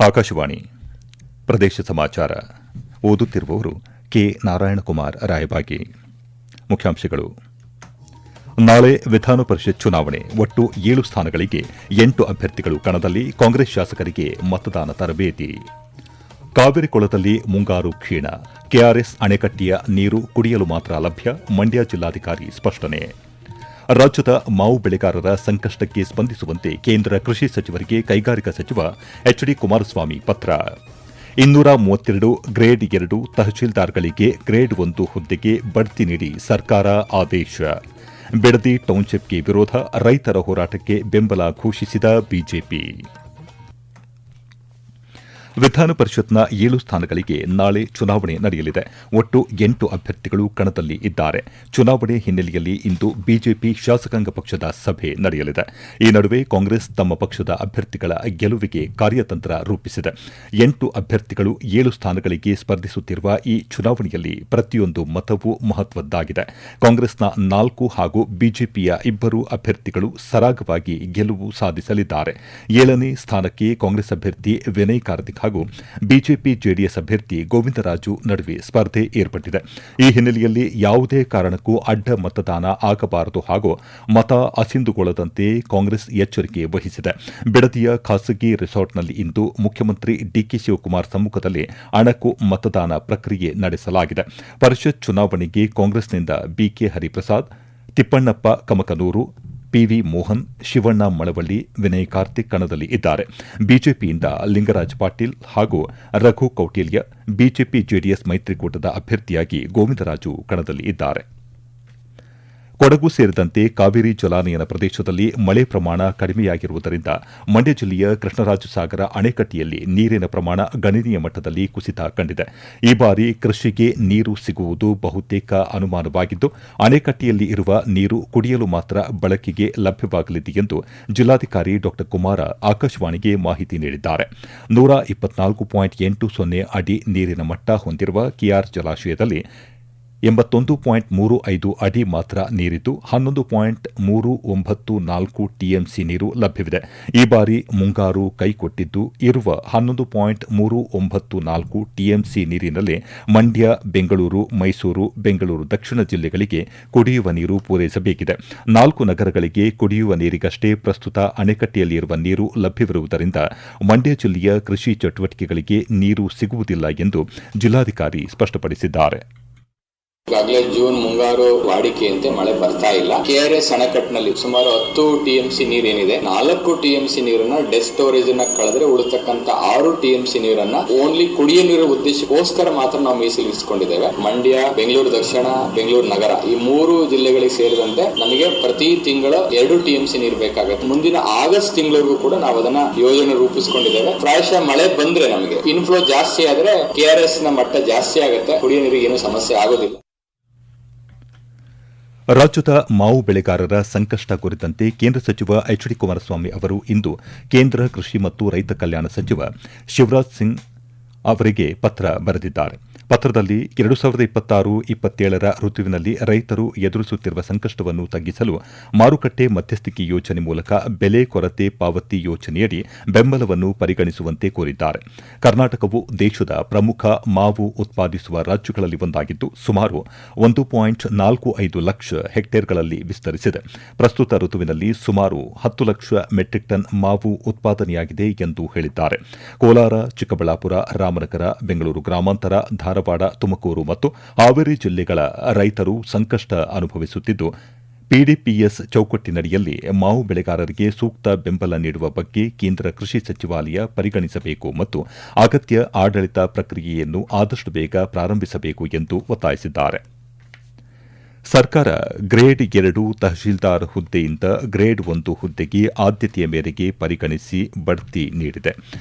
ಆಕಾಶವಾಣಿ ಪ್ರದೇಶ ಸಮಾಚಾರ ಓದುತ್ತಿರುವವರು ಕೆ ನಾರಾಯಣಕುಮಾರ್ ರಾಯಬಾಗಿ. ಮುಖ್ಯಾಂಶಗಳು. ನಾಳೆ ವಿಧಾನ ಪರಿಷತ್ ಚುನಾವಣೆ. ಒಟ್ಟು 7 ಸ್ಥಾನಗಳಿಗೆ 8 ಅಭ್ಯರ್ಥಿಗಳು ಕಣದಲ್ಲಿ. ಕಾಂಗ್ರೆಸ್ ಶಾಸಕರಿಗೆ ಮತದಾನ ತರಬೇತಿ. ಕಾವೇರಿ ಕೊಳದಲ್ಲಿ ಮುಂಗಾರು ಕ್ಷೀಣ. ಕೆಆರ್ಎಸ್ ಅಣೆಕಟ್ಟೆಯ ನೀರು ಕುಡಿಯಲು ಮಾತ್ರ ಲಭ್ಯ. ಮಂಡ್ಯ ಜಿಲ್ಲಾಧಿಕಾರಿ ಸ್ಪಷ್ಟನೆ. ರಾಜ್ಯದ ಮಾವು ಬೆಳೆಗಾರರ ಸಂಕಷ್ಟಕ್ಕೆ ಸ್ಪಂದಿಸುವಂತೆ ಕೇಂದ್ರ ಕೃಷಿ ಸಚಿವರಿಗೆ ಕೈಗಾರಿಕಾ ಸಚಿವ ಎಚ್.ಡಿ. ಕುಮಾರಸ್ವಾಮಿ ಪತ್ರ. 232 ಗ್ರೇಡ್ 2 ತಹಶೀಲ್ದಾರ್ಗಳಿಗೆ ಗ್ರೇಡ್ 1 ಹುದ್ದೆಗೆ ಬಡ್ತಿ ನೀಡಿ ಸರ್ಕಾರ ಆದೇಶ. ಬಿಡದಿ ಟೌನ್ಶಿಪ್ಗೆ ವಿರೋಧ. ರೈತರ ಹೋರಾಟಕ್ಕೆ ಬೆಂಬಲ ಘೋಷಿಸಿದ ಬಿಜೆಪಿ. ವಿಧಾನ ಪರಿಷತ್ನ 7 ಸ್ಥಾನಗಳಿಗೆ ನಾಳೆ ಚುನಾವಣೆ ನಡೆಯಲಿದೆ. ಒಟ್ಟು 8 ಅಭ್ಯರ್ಥಿಗಳು ಕಣದಲ್ಲಿ ಇದ್ದಾರೆ. ಚುನಾವಣೆ ಹಿನ್ನೆಲೆಯಲ್ಲಿ ಇಂದು ಬಿಜೆಪಿ ಶಾಸಕಾಂಗ ಪಕ್ಷದ ಸಭೆ ನಡೆಯಲಿದೆ. ಈ ನಡುವೆ ಕಾಂಗ್ರೆಸ್ ತಮ್ಮ ಪಕ್ಷದ ಅಭ್ಯರ್ಥಿಗಳ ಗೆಲುವಿಗೆ ಕಾರ್ಯತಂತ್ರ ರೂಪಿಸಿದೆ. 8 ಅಭ್ಯರ್ಥಿಗಳು 7 ಸ್ಥಾನಗಳಿಗೆ ಸ್ಪರ್ಧಿಸುತ್ತಿರುವ ಈ ಚುನಾವಣೆಯಲ್ಲಿ ಪ್ರತಿಯೊಂದು ಮತವೂ ಮಹತ್ವದ್ದಾಗಿದೆ. ಕಾಂಗ್ರೆಸ್ನ 4 ಹಾಗೂ ಬಿಜೆಪಿಯ 2 ಅಭ್ಯರ್ಥಿಗಳು ಸರಾಗವಾಗಿ ಗೆಲುವು ಸಾಧಿಸಲಿದ್ದಾರೆ. 7ನೇ ಸ್ಥಾನಕ್ಕೆ ಕಾಂಗ್ರೆಸ್ ಅಭ್ಯರ್ಥಿ ವಿನಯ್ ಕಾರ್ತಿಕ್ ಹಾಗೂ ಬಿಜೆಪಿ ಜೆಡಿಎಸ್ ಅಭ್ಯರ್ಥಿ ಗೋವಿಂದರಾಜು ನಡುವೆ ಸ್ಪರ್ಧೆ ಏರ್ಪಟ್ಟಿದೆ. ಈ ಹಿನ್ನೆಲೆಯಲ್ಲಿ ಯಾವುದೇ ಕಾರಣಕ್ಕೂ ಅಡ್ಡ ಮತದಾನ ಆಗಬಾರದು ಹಾಗೂ ಮತ ಅಸಿಂದುಗೊಳ್ಳದಂತೆ ಕಾಂಗ್ರೆಸ್ ಎಚ್ಚರಿಕೆ ವಹಿಸಿದೆ. ಬಿಡದಿಯ ಖಾಸಗಿ ರೆಸಾರ್ಟ್ನಲ್ಲಿ ಇಂದು ಮುಖ್ಯಮಂತ್ರಿ ಡಿಕೆ ಶಿವಕುಮಾರ್ ಸಮ್ಮುಖದಲ್ಲಿ ಅಣಕು ಮತದಾನ ಪ್ರಕ್ರಿಯೆ ನಡೆಸಲಾಗಿದೆ. ಪರಿಷತ್ ಚುನಾವಣೆಗೆ ಕಾಂಗ್ರೆಸ್ನಿಂದ ಬಿಕೆ ಹರಿಪ್ರಸಾದ್, ತಿಪ್ಪಣ್ಣಪ್ಪ ಕಮಕನೂರು, ಪಿವಿ ಮೋಹನ್, ಶಿವಣ್ಣ ಮಳವಳ್ಳಿ, ವಿನಯ್ ಕಾರ್ತಿಕ್ ಕಣದಲ್ಲಿ ಇದ್ದಾರೆ. ಬಿಜೆಪಿಯಿಂದ ಲಿಂಗರಾಜ್ ಪಾಟೀಲ್ ಹಾಗೂ ರಘು ಕೌಟಿಲ್ಯ, ಬಿಜೆಪಿ ಜೆಡಿಎಸ್ ಮೈತ್ರಿಕೂಟದ ಅಭ್ಯರ್ಥಿಯಾಗಿ ಗೋವಿಂದರಾಜು ಕಣದಲ್ಲಿ ಇದ್ದಾರೆ. ಕೊಡಗು ಸೇರಿದಂತೆ ಕಾವೇರಿ ಜಲಾನಯನ ಪ್ರದೇಶದಲ್ಲಿ ಮಳೆ ಪ್ರಮಾಣ ಕಡಿಮೆಯಾಗಿರುವುದರಿಂದ ಮಂಡ್ಯ ಜಿಲ್ಲೆಯ ಕೃಷ್ಣರಾಜಸಾಗರ ಅಣೆಕಟ್ಟೆಯಲ್ಲಿ ನೀರಿನ ಪ್ರಮಾಣ ಗಣನೀಯ ಮಟ್ಟದಲ್ಲಿ ಕುಸಿತ ಕಂಡಿದೆ. ಈ ಬಾರಿ ಕೃಷಿಗೆ ನೀರು ಸಿಗುವುದು ಬಹುತೇಕ ಅನುಮಾನವಾಗಿದ್ದು, ಅಣೆಕಟ್ಟೆಯಲ್ಲಿ ಇರುವ ನೀರು ಕುಡಿಯಲು ಮಾತ್ರ ಬಳಕೆಗೆ ಲಭ್ಯವಾಗಲಿದೆ ಎಂದು ಜಿಲ್ಲಾಧಿಕಾರಿ ಡಾ ಕುಮಾರ ಆಕಾಶವಾಣಿಗೆ ಮಾಹಿತಿ ನೀಡಿದ್ದಾರೆ. 124.80 ಅಡಿ ನೀರಿನ ಮಟ್ಟ ಹೊಂದಿರುವ ಕೆಆರ್ ಜಲಾಶಯದಲ್ಲಿ 81.35 ಅಡಿ ಮಾತ್ರ ನೀರಿದ್ದು 11.394 ಟಿಎಂಸಿ ನೀರು ಲಭ್ಯವಿದೆ. ಈ ಬಾರಿ ಮುಂಗಾರು ಕೈಕೊಟ್ಟಿದ್ದು ಇರುವ 11.394 ಟಿಎಂಸಿ ನೀರಿನಲ್ಲಿ ಮಂಡ್ಯ, ಬೆಂಗಳೂರು, ಮೈಸೂರು, ಬೆಂಗಳೂರು ದಕ್ಷಿಣ ಜಿಲ್ಲೆಗಳಿಗೆ ಕುಡಿಯುವ ನೀರು ಪೂರೈಸಬೇಕಿದೆ. 4 ನಗರಗಳಿಗೆ ಕುಡಿಯುವ ನೀರಿಗಷ್ಟೇ ಪ್ರಸ್ತುತ ಅಣೆಕಟ್ಟೆಯಲ್ಲಿರುವ ನೀರು ಲಭ್ಯವಿರುವುದರಿಂದ ಮಂಡ್ಯ ಜಿಲ್ಲೆಯ ಕೃಷಿ ಚಟುವಟಿಕೆಗಳಿಗೆ ನೀರು ಸಿಗುವುದಿಲ್ಲ ಎಂದು ಜಿಲ್ಲಾಧಿಕಾರಿ ಸ್ಪಷ್ಟಪಡಿಸಿದ್ದಾರೆ. ಈಗಾಗಲೇ ಜೂನ್ ಮುಂಗಾರು ವಾಡಿಕೆಯಂತೆ ಮಳೆ ಬರ್ತಾ ಇಲ್ಲ. ಕೆಆರ್ಎಸ್ ಅಣೆಕಟ್ಟಿನಲ್ಲಿ ಸುಮಾರು 10 ಟಿಎಂಸಿ ನೀರೇನಿದೆ, 4 ಟಿಎಂಸಿ ನೀರನ್ನ ಡೆಡ್ ಸ್ಟೋರೇಜ್ ನ ಕಳೆದ್ರೆ ಉಳಿತಕ್ಕಂತ 6 ಟಿಎಂಸಿ ನೀರನ್ನ ಓನ್ಲಿ ಕುಡಿಯ ನೀರು ಉದ್ದೇಶಕ್ಕೋಸ್ಕರ ಮಾತ್ರ ನಾವು ಮೀಸಲಿರಿಸಿಕೊಂಡಿದ್ದೇವೆ. ಮಂಡ್ಯ, ಬೆಂಗಳೂರು ದಕ್ಷಿಣ, ಬೆಂಗಳೂರು ನಗರ ಈ 3 ಜಿಲ್ಲೆಗಳಿಗೆ ಸೇರಿದಂತೆ ನಮಗೆ ಪ್ರತಿ ತಿಂಗಳು 2 ಟಿಎಂಸಿ ನೀರು ಬೇಕಾಗುತ್ತೆ. ಮುಂದಿನ ಆಗಸ್ಟ್ ತಿಂಗಳಿಗೂ ಕೂಡ ನಾವು ಅದನ್ನ ಯೋಜನೆ ರೂಪಿಸಿಕೊಂಡಿದ್ದೇವೆ. ಪ್ರಾಯಶಃ ಮಳೆ ಬಂದ್ರೆ ನಮಗೆ ಇನ್ಫ್ಲೋ ಜಾಸ್ತಿ ಆದ್ರೆ ಕೆಆರ್ಎಸ್ ನ ಮಟ್ಟ ಜಾಸ್ತಿ ಆಗುತ್ತೆ, ಕುಡಿಯ ನೀರಿಗೆ ಏನು ಸಮಸ್ಯೆ ಆಗೋದಿಲ್ಲ. ರಾಜ್ಯದ ಮಾವು ಬೆಳೆಗಾರರ ಸಂಕಷ್ಟ ಕುರಿತಂತೆ ಕೇಂದ್ರ ಸಚಿವ ಎಚ್.ಡಿ. ಕುಮಾರಸ್ವಾಮಿ ಅವರು ಇಂದು ಕೇಂದ್ರ ಕೃಷಿ ಮತ್ತು ರೈತ ಕಲ್ಯಾಣ ಸಚಿವ ಶಿವರಾಜ್ ಸಿಂಗ್ ಅವರಿಗೆ ಪತ್ರ ಬರೆದಿದ್ದಾರೆ. ಪತ್ರದಲ್ಲಿ 2026-27 ಋತುವಿನಲ್ಲಿ ರೈತರು ಎದುರಿಸುತ್ತಿರುವ ಸಂಕಷ್ಟವನ್ನು ತಗ್ಗಿಸಲು ಮಾರುಕಟ್ಟೆ ಮಧ್ಯಸ್ಥಿಕೆ ಯೋಜನೆ ಮೂಲಕ ಬೆಲೆ ಕೊರತೆ ಪಾವತಿ ಯೋಜನೆಯಡಿ ಬೆಂಬಲವನ್ನು ಪರಿಗಣಿಸುವಂತೆ ಕೋರಿದ್ದಾರೆ. ಕರ್ನಾಟಕವು ದೇಶದ ಪ್ರಮುಖ ಮಾವು ಉತ್ಪಾದಿಸುವ ರಾಜ್ಯಗಳಲ್ಲಿ ಒಂದಾಗಿದ್ದು ಸುಮಾರು 1.45 ಲಕ್ಷ ಹೆಕ್ಟೇರ್ಗಳಲ್ಲಿ ವಿಸ್ತರಿಸಿದೆ. ಪ್ರಸ್ತುತ ಋತುವಿನಲ್ಲಿ ಸುಮಾರು 10 ಲಕ್ಷ ಮೆಟ್ರಿಕ್ ಟನ್ ಮಾವು ಉತ್ಪಾದನೆಯಾಗಿದೆ ಎಂದು ಹೇಳಿದ್ದಾರೆ. ಕೋಲಾರ, ಚಿಕ್ಕಬಳ್ಳಾಪುರ, ರಾಮನಗರ, ಬೆಂಗಳೂರು ಗ್ರಾಮಾಂತರ, ಧಾರವಾಡ, ತುಮಕೂರು ಮತ್ತು ಹಾವೇರಿ ಜಿಲ್ಲೆಗಳ ರೈತರು ಸಂಕಷ್ಟ ಅನುಭವಿಸುತ್ತಿದ್ದು, ಪಿಡಿಪಿಎಸ್ ಚೌಕಟ್ಟಿನಡಿಯಲ್ಲಿ ಮಾವು ಬೆಳೆಗಾರರಿಗೆ ಸೂಕ್ತ ಬೆಂಬಲ ನೀಡುವ ಬಗ್ಗೆ ಕೇಂದ್ರ ಕೃಷಿ ಸಚಿವಾಲಯ ಪರಿಗಣಿಸಬೇಕು ಮತ್ತು ಅಗತ್ಯ ಆಡಳಿತ ಪ್ರಕ್ರಿಯೆಯನ್ನು ಆದಷ್ಟು ಬೇಗ ಪ್ರಾರಂಭಿಸಬೇಕು ಎಂದು ಒತ್ತಾಯಿಸಿದ್ದಾರೆ. ಸರ್ಕಾರ ಗ್ರೇಡ್ 2 ತಹಶೀಲ್ದಾರ್ ಹುದ್ದೆಯಿಂದ ಗ್ರೇಡ್ 1 ಹುದ್ದೆಗೆ ಆದ್ಯತೆಯ ಮೇರೆಗೆ ಪರಿಗಣಿಸಿ ಬಡ್ತಿ ನೀಡಿದೆ.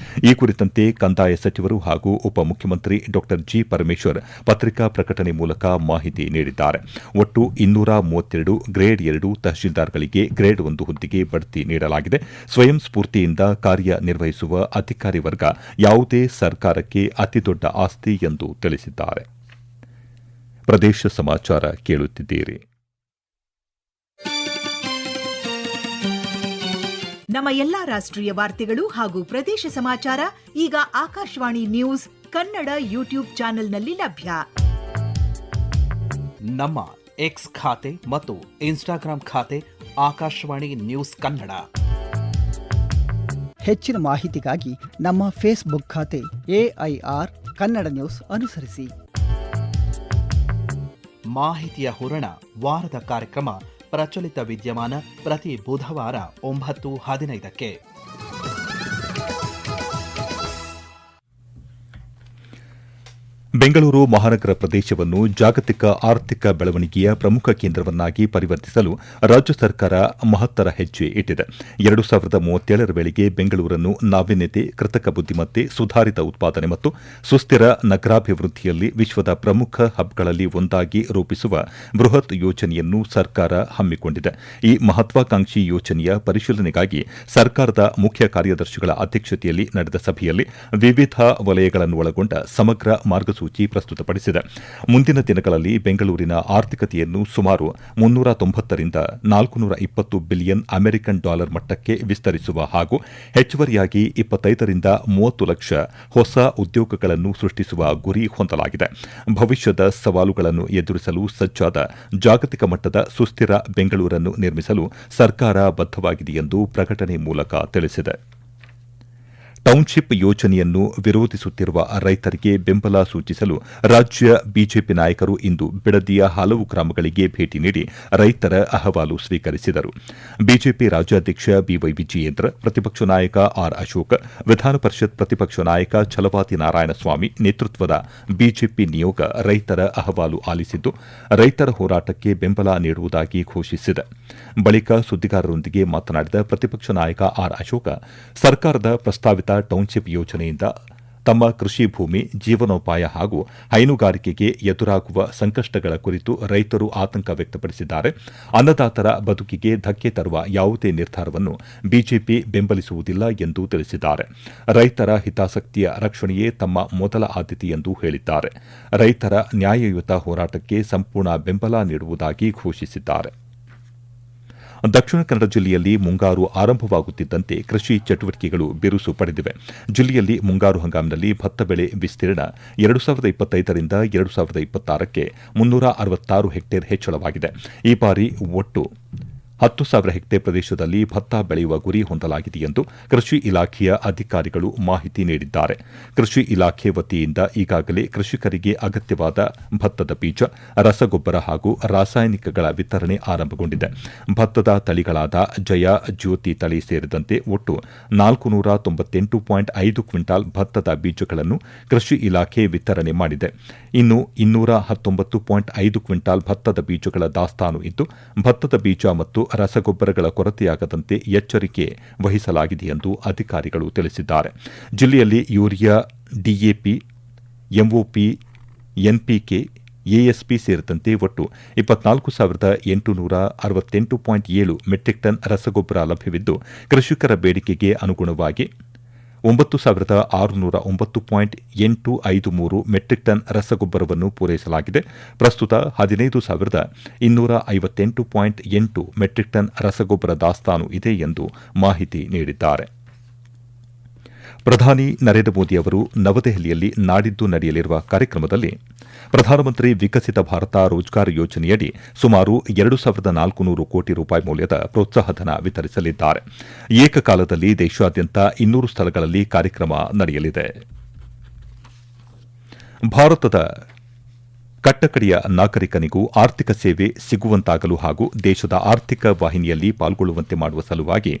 ಈ ಕುರಿತಂತೆ ಕಂದಾಯ ಸಚಿವರು ಹಾಗೂ ಉಪಮುಖ್ಯಮಂತ್ರಿ ಡಾ ಜಿ. ಪರಮೇಶ್ವರ್ ಪತ್ರಿಕಾ ಪ್ರಕಟಣೆ ಮೂಲಕ ಮಾಹಿತಿ ನೀಡಿದ್ದಾರೆ. ಒಟ್ಟು 232 ಗ್ರೇಡ್ 2 ತಹಶೀಲ್ದಾರ್ಗಳಿಗೆ ಗ್ರೇಡ್ 1 ಹುದ್ದೆಗೆ ಬಡ್ತಿ ನೀಡಲಾಗಿದೆ. ಸ್ವಯಂ ಸ್ಫೂರ್ತಿಯಿಂದ ಕಾರ್ಯನಿರ್ವಹಿಸುವ ಅಧಿಕಾರಿ ವರ್ಗ ಯಾವುದೇ ಸರ್ಕಾರಕ್ಕೆ ಅತಿದೊಡ್ಡ ಆಸ್ತಿ ಎಂದು ತಿಳಿಸಿದ್ದಾರೆ. ಪ್ರದೇಶ ಸಮಾಚಾರ ಕೇಳುತ್ತಿದ್ದೀರಿ. ನಮ್ಮ ಎಲ್ಲಾ ರಾಷ್ಟ್ರೀಯ ವಾರ್ತೆಗಳು ಹಾಗೂ ಪ್ರದೇಶ ಸಮಾಚಾರ ಈಗ ಆಕಾಶವಾಣಿ ನ್ಯೂಸ್ ಕನ್ನಡ ಯೂಟ್ಯೂಬ್ ಚಾನೆಲ್ನಲ್ಲಿ ಲಭ್ಯ. ನಮ್ಮ ಎಕ್ಸ್ ಖಾತೆ ಮತ್ತು ಇನ್ಸ್ಟಾಗ್ರಾಂ ಖಾತೆ ಆಕಾಶವಾಣಿ ನ್ಯೂಸ್ ಕನ್ನಡ. ಹೆಚ್ಚಿನ ಮಾಹಿತಿಗಾಗಿ ನಮ್ಮ ಫೇಸ್ಬುಕ್ ಖಾತೆ AIR ಕನ್ನಡ ನ್ಯೂಸ್ ಅನುಸರಿಸಿ. ಮಾಹಿತಿಯ ಹೂರಣ ವಾರದ ಕಾರ್ಯಕ್ರಮ ಪ್ರಚಲಿತ ವಿದ್ಯಮಾನ ಪ್ರತಿ ಬುಧವಾರ 9:15. ಬೆಂಗಳೂರು ಮಹಾನಗರ ಪ್ರದೇಶವನ್ನು ಜಾಗತಿಕ ಆರ್ಥಿಕ ಬೆಳವಣಿಗೆಯ ಪ್ರಮುಖ ಕೇಂದ್ರವನ್ನಾಗಿ ಪರಿವರ್ತಿಸಲು ರಾಜ್ಯ ಸರ್ಕಾರ ಮಹತ್ತರ ಹೆಜ್ಜೆ ಇಟ್ಟಿದೆ. 2037 ವೇಳೆಗೆ ಬೆಂಗಳೂರನ್ನು ನಾವೀನ್ಯತೆ, ಕೃತಕ ಬುದ್ದಿಮತ್ತೆ, ಸುಧಾರಿತ ಉತ್ಪಾದನೆ ಮತ್ತು ಸುಸ್ಥಿರ ನಗರಾಭಿವೃದ್ಧಿಯಲ್ಲಿ ವಿಶ್ವದ ಪ್ರಮುಖ ಹಬ್ಗಳಲ್ಲಿ ಒಂದಾಗಿ ರೂಪಿಸುವ ಬೃಹತ್ ಯೋಜನೆಯನ್ನು ಸರ್ಕಾರ ಹಮ್ಮಿಕೊಂಡಿದೆ. ಈ ಮಹತ್ವಾಕಾಂಕ್ಷಿ ಯೋಜನೆಯ ಪರಿಶೀಲನೆಗಾಗಿ ಸರ್ಕಾರದ ಮುಖ್ಯ ಕಾರ್ಯದರ್ಶಿಗಳ ಅಧ್ಯಕ್ಷತೆಯಲ್ಲಿ ನಡೆದ ಸಭೆಯಲ್ಲಿ ವಿವಿಧ ವಲಯಗಳನ್ನು ಒಳಗೊಂಡ ಸಮಗ್ರ ಮಾರ್ಗಸೂಚಿ ಪ್ರಸ್ತುತಪಡಿಸಿದೆ. ಮುಂದಿನ ದಿನಗಳಲ್ಲಿ ಬೆಂಗಳೂರಿನ ಆರ್ಥಿಕತೆಯನ್ನು ಸುಮಾರು 390 ರಿಂದ 420 ಬಿಲಿಯನ್ ಅಮೆರಿಕನ್ ಡಾಲರ್ ಮಟ್ಟಕ್ಕೆ ವಿಸ್ತರಿಸುವ ಹಾಗೂ ಹೆಚ್ಚುವರಿಯಾಗಿ 25 ರಿಂದ 30 ಲಕ್ಷ ಹೊಸ ಉದ್ಯೋಗಗಳನ್ನು ಸೃಷ್ಟಿಸುವ ಗುರಿ ಹೊಂದಲಾಗಿದೆ. ಭವಿಷ್ಯದ ಸವಾಲುಗಳನ್ನು ಎದುರಿಸಲು ಸಜ್ಜಾದ ಜಾಗತಿಕ ಮಟ್ಟದ ಸುಸ್ಥಿರ ಬೆಂಗಳೂರನ್ನು ನಿರ್ಮಿಸಲು ಸರ್ಕಾರ ಬದ್ಧವಾಗಿದೆ ಎಂದು ಪ್ರಕಟಣೆ ಮೂಲಕ ತಿಳಿಸಿದೆ. ಟೌನ್ಶಿಪ್ ಯೋಜನೆಯನ್ನು ವಿರೋಧಿಸುತ್ತಿರುವ ರೈತರಿಗೆ ಬೆಂಬಲ ಸೂಚಿಸಲು ರಾಜ್ಯ ಬಿಜೆಪಿ ನಾಯಕರು ಇಂದು ಬಿಡದಿಯ ಹಲವು ಗ್ರಾಮಗಳಿಗೆ ಭೇಟಿ ನೀಡಿ ರೈತರ ಅಹವಾಲು ಸ್ವೀಕರಿಸಿದರು. ಬಿಜೆಪಿ ರಾಜ್ಯಾಧ್ಯಕ್ಷ ಬಿವೈ ವಿಜಯೇಂದ್ರ, ಪ್ರತಿಪಕ್ಷ ನಾಯಕ ಆರ್ ಅಶೋಕ್, ವಿಧಾನ ಪರಿಷತ್ ಪ್ರತಿಪಕ್ಷ ನಾಯಕ ಛಲವಾದಿ ನಾರಾಯಣಸ್ವಾಮಿ ನೇತೃತ್ವದ ಬಿಜೆಪಿ ನಿಯೋಗ ರೈತರ ಅಹವಾಲು ಆಲಿಸಿದ್ದು, ರೈತರ ಹೋರಾಟಕ್ಕೆ ಬೆಂಬಲ ನೀಡುವುದಾಗಿ ಘೋಷಿಸಿದೆ. ಬಳಿಕ ಸುದ್ದಿಗಾರರೊಂದಿಗೆ ಮಾತನಾಡಿದ ಪ್ರತಿಪಕ್ಷ ನಾಯಕ ಆರ್ ಅಶೋಕ್, ಸರ್ಕಾರದ ಪ್ರಸ್ತಾವಿತ ಟೌನ್ಶಿಪ್ ಯೋಜನೆಯಿಂದ ತಮ್ಮ ಕೃಷಿ ಭೂಮಿ, ಜೀವನೋಪಾಯ ಹಾಗೂ ಹೈನುಗಾರಿಕೆಗೆ ಎದುರಾಗುವ ಸಂಕಷ್ಟಗಳ ಕುರಿತು ರೈತರು ಆತಂಕ ವ್ಯಕ್ತಪಡಿಸಿದ್ದಾರೆ. ಅನ್ನದಾತರ ಬದುಕಿಗೆ ಧಕ್ಕೆ ತರುವ ಯಾವುದೇ ನಿರ್ಧಾರವನ್ನು ಬಿಜೆಪಿ ಬೆಂಬಲಿಸುವುದಿಲ್ಲ ಎಂದು ತಿಳಿಸಿದ್ದಾರೆ. ರೈತರ ಹಿತಾಸಕ್ತಿಯ ರಕ್ಷಣೆಯೇ ತಮ್ಮ ಮೊದಲ ಆದ್ಯತೆ ಎಂದು ಹೇಳಿದ್ದಾರೆ. ರೈತರ ನ್ಯಾಯಯುತ ಹೋರಾಟಕ್ಕೆ ಸಂಪೂರ್ಣ ಬೆಂಬಲ ನೀಡುವುದಾಗಿ ಘೋಷಿಸಿದ್ದಾರೆ. ದಕ್ಷಿಣ ಕನ್ನಡ ಜಿಲ್ಲೆಯಲ್ಲಿ ಮುಂಗಾರು ಆರಂಭವಾಗುತ್ತಿದ್ದಂತೆ ಕೃಷಿ ಚಟುವಟಿಕೆಗಳು ಬಿರುಸು ಪಡೆದಿವೆ. ಜಿಲ್ಲೆಯಲ್ಲಿ ಮುಂಗಾರು ಹಂಗಾಮಿನಲ್ಲಿ ಭತ್ತ ಬೆಳೆ ವಿಸ್ತೀರ್ಣ 2025 ರಿಂದ 2026ಕ್ಕೆ 366 ಹೆಕ್ಟೇರ್ ಹೆಚ್ಚಳವಾಗಿದೆ. ಈ ಬಾರಿ ಒಟ್ಟು 10,000 ಹೆಕ್ಟೇರ್ ಪ್ರದೇಶದಲ್ಲಿ ಭತ್ತ ಬೆಳೆಯುವ ಗುರಿ ಹೊಂದಲಾಗಿದೆ ಎಂದು ಕೃಷಿ ಇಲಾಖೆಯ ಅಧಿಕಾರಿಗಳು ಮಾಹಿತಿ ನೀಡಿದ್ದಾರೆ. ಕೃಷಿ ಇಲಾಖೆ ವತಿಯಿಂದ ಈಗಾಗಲೇ ಕೃಷಿಕರಿಗೆ ಅಗತ್ಯವಾದ ಭತ್ತದ ಬೀಜ, ರಸಗೊಬ್ಬರ ಹಾಗೂ ರಾಸಾಯನಿಕಗಳ ವಿತರಣೆ ಆರಂಭಗೊಂಡಿದೆ. ಭತ್ತದ ತಳಿಗಳಾದ ಜಯ, ಜ್ಯೋತಿ ತಳಿ ಸೇರಿದಂತೆ ಒಟ್ಟು 498.5 ಕ್ವಿಂಟಾಲ್ ಭತ್ತದ ಬೀಜಗಳನ್ನು ಕೃಷಿ ಇಲಾಖೆ ವಿತರಣೆ ಮಾಡಿದೆ. ಇನ್ನು 219.5 ಕ್ವಿಂಟಾಲ್ ಭತ್ತದ ಬೀಜಗಳ ದಾಸ್ತಾನು ಇದ್ದು, ಭತ್ತದ ಬೀಜ ಮತ್ತು ರಸಗೊಬ್ಬರಗಳ ಕೊರತೆಯಾಗದಂತೆ ಎಚ್ಚರಿಕೆ ವಹಿಸಲಾಗಿದೆ ಎಂದು ಅಧಿಕಾರಿಗಳು ತಿಳಿಸಿದ್ದಾರೆ. ಜಿಲ್ಲೆಯಲ್ಲಿ urea, DAP, MOP, NPK, ASP ಸೇರಿದಂತೆ ಒಟ್ಟು 24,868.7 ಮೆಟ್ರಿಕ್ ಟನ್ ರಸಗೊಬ್ಬರ ಲಭ್ಯವಿದ್ದು, ಕೃಷಿಕರ ಬೇಡಿಕೆಗೆ ಅನುಗುಣವಾಗಿ 9,609.853 ಮೆಟ್ರಿಕ್ ಟನ್ ರಸಗೊಬ್ಬರವನ್ನು ಪೂರೈಸಲಾಗಿದೆ. ಪ್ರಸ್ತುತ 15,258.8 ಮೆಟ್ರಿಕ್ ಟನ್ ರಸಗೊಬ್ಬರ ದಾಸ್ತಾನು ಇದೆ ಎಂದು ಮಾಹಿತಿ ನೀಡಿದ್ದಾರೆ. ಪ್ರಧಾನಿ ನರೇಂದ್ರ ಮೋದಿ ಅವರು ನವದೆಹಲಿಯಲ್ಲಿ ನಾಡಿದ್ದು ನಡೆಯಲಿರುವ ಕಾರ್ಯಕ್ರಮದಲ್ಲಿ ಪ್ರಧಾನಮಂತ್ರಿ ವಿಕಸಿತ ಭಾರತ ರೋಜ್ಗಾರ್ ಯೋಜನೆಯಡಿ ಸುಮಾರು 2,400 ಕೋಟಿ ರೂಪಾಯಿ ಮೌಲ್ಯದ ಪ್ರೋತ್ಸಾಹಧನ ವಿತರಿಸಲಿದ್ದಾರೆ. ಏಕಕಾಲದಲ್ಲಿ ದೇಶಾದ್ಯಂತ 200 ಸ್ಥಳಗಳಲ್ಲಿ ಕಾರ್ಯಕ್ರಮ ನಡೆಯಲಿದೆ. ಭಾರತದ ಕಟ್ಟಕಡೆಯ ನಾಗರಿಕನಿಗೂ ಆರ್ಥಿಕ ಸೇವೆ ಸಿಗುವಂತಾಗಲು ಹಾಗೂ ದೇಶದ ಆರ್ಥಿಕ ವಾಹಿನಿಯಲ್ಲಿ ಪಾಲ್ಗೊಳ್ಳುವಂತೆ ಮಾಡುವ ಸಲುವಾಗಿ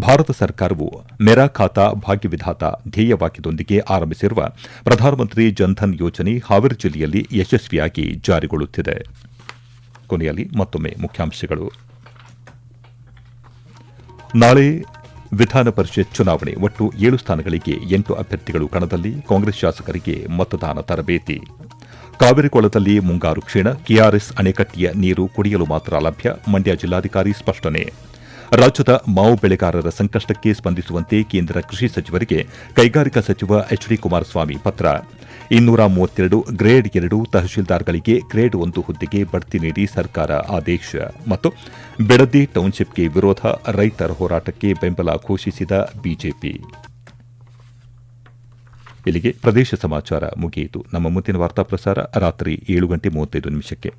ಭಾರತ ಸರ್ಕಾರವು ಮೇರಾ ಖಾತಾ ಭಾಗ್ಯ ವಿಧಾತ ಧ್ಯೇಯವಾಕ್ಯದೊಂದಿಗೆ ಆರಂಭಿಸಿರುವ ಪ್ರಧಾನಮಂತ್ರಿ ಜನ್ಧನ್ ಯೋಜನೆ ಹಾವೇರಿ ಜಿಲ್ಲೆಯಲ್ಲಿ ಯಶಸ್ವಿಯಾಗಿ ಜಾರಿಗೊಳ್ಳುತ್ತಿದೆ. ಕೊನೆಯಲ್ಲಿ ಮತ್ತೊಮ್ಮೆ ಮುಖ್ಯಾಂಶಗಳು. ನಾಳೆ ವಿಧಾನ ಪರಿಷತ್ ಚುನಾವಣೆ, ಒಟ್ಟು 7 ಸ್ಥಾನಗಳಿಗೆ 8 ಅಭ್ಯರ್ಥಿಗಳು ಕಣದಲ್ಲಿ, ಕಾಂಗ್ರೆಸ್ ಶಾಸಕರಿಗೆ ಮತದಾನ ತರಬೇತಿ. ಕಾವೇರಿ ಕೊಳದಲ್ಲಿ ಮುಂಗಾರು ಕ್ಷೀಣ, ಕೆಆರ್ಎಸ್ ಅಣೆಕಟ್ಟೆಯ ನೀರು ಕುಡಿಯಲು ಮಾತ್ರ ಲಭ್ಯ, ಮಂಡ್ಯ ಜಿಲ್ಲಾಧಿಕಾರಿ ಸ್ಪಷ್ಟನೆ. ರಾಜ್ಯದ ಮಾವು ಬೆಳೆಗಾರರ ಸಂಕಷ್ಟಕ್ಕೆ ಸ್ಪಂದಿಸುವಂತೆ ಕೇಂದ್ರ ಕೃಷಿ ಸಚಿವರಿಗೆ ಕೈಗಾರಿಕಾ ಸಚಿವ ಎಚ್ಡಿ ಕುಮಾರಸ್ವಾಮಿ ಪತ್ರ. 232 ಗ್ರೇಡ್ 2 ತಹಶೀಲ್ದಾರ್ಗಳಿಗೆ ಗ್ರೇಡ್ 1 ಹುದ್ದೆಗೆ ಬಡ್ತಿ ನೀಡಿ ಸರ್ಕಾರ ಆದೇಶ ಮತ್ತು ಬೆಡದಿ ಟೌನ್ಶಿಪ್ಗೆ ವಿರೋಧ ರೈತರ ಹೋರಾಟಕ್ಕೆ ಬೆಂಬಲ ಘೋಷಿಸಿದ ಬಿಜೆಪಿ. ಇಲ್ಲಿಗೆ ಪ್ರದೇಶ ಸಮಾಚಾರ ಮುಗಿಯಿತು. ನಮ್ಮ ಮುಂದಿನ ವಾರ್ತಾ ಪ್ರಸಾರ ರಾತ್ರಿ 7:35